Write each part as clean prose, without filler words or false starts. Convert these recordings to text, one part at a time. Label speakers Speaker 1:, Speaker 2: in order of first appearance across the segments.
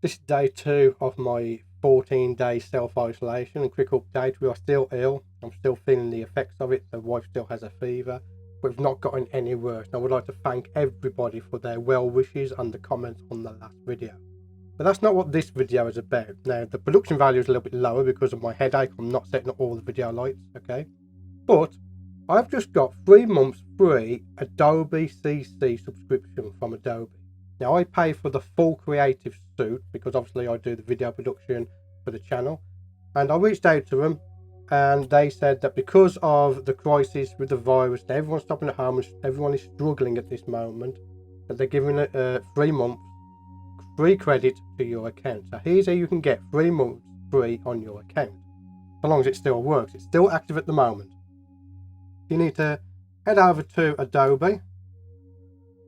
Speaker 1: This is day 2 of my 14-day self-isolation, and quick update, we are still ill. I'm still feeling the effects of it. The wife still has a fever, but we've not gotten any worse. And I would like to thank everybody for their well wishes and the comments on the last video. But that's not what this video is about. Now, the production value is a little bit lower because of my headache. I'm not setting up all the video lights, okay? But I've just got 3 months free Adobe CC subscription from Adobe. Now, I pay for the full creative suite because obviously I do the video production for the channel, and I reached out to them and they said that because of the crisis with the virus and everyone's stopping at home and everyone is struggling at this moment, that they're giving it 3 months free credit to your account. So here's how you can get 3 months free on your account, so long as it still works. It's still active at the moment. You need to head over to Adobe,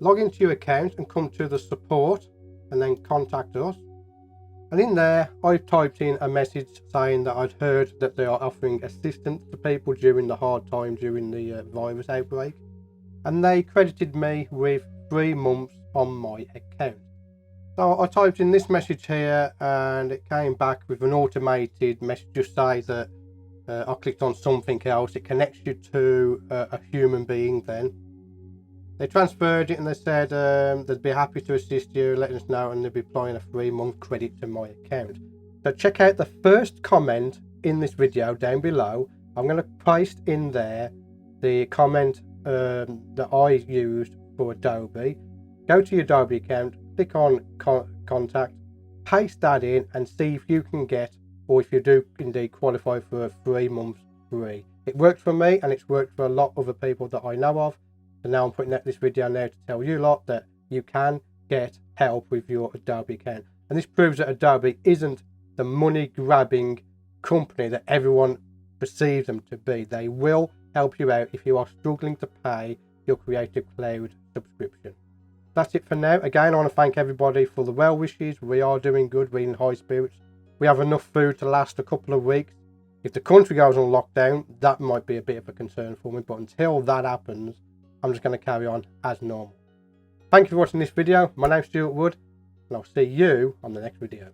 Speaker 1: log into your account and come to the support and then contact us. And in there I typed in a message saying that I'd heard that they are offering assistance to people during the hard time during the virus outbreak, and they credited me with 3 months on my account. So I typed in this message here and it came back with an automated message just say that I clicked on something else, it connects you to a human being. Then they transferred it and they said they'd be happy to assist you, letting us know, and they'll be applying a 3-month credit to my account. So check out the first comment in this video down below. I'm going to paste in there the comment that I used for Adobe. Go to your Adobe account, click on contact, paste that in and see if you can get, or if you do indeed qualify for a 3 months free. It worked for me and it's worked for a lot of other people that I know of. So now I'm putting out this video now to tell you lot that you can get help with your Adobe account. And this proves that Adobe isn't the money grabbing company that everyone perceives them to be. They will help you out if you are struggling to pay your Creative Cloud subscription. That's it for now. Again, I want to thank everybody for the well wishes. We are doing good, we're in high spirits. We have enough food to last a couple of weeks. If the country goes on lockdown, that might be a bit of a concern for me, but until that happens, I'm just going to carry on as normal. Thank you for watching this video. My name's Stewart, and I'll see you on the next video.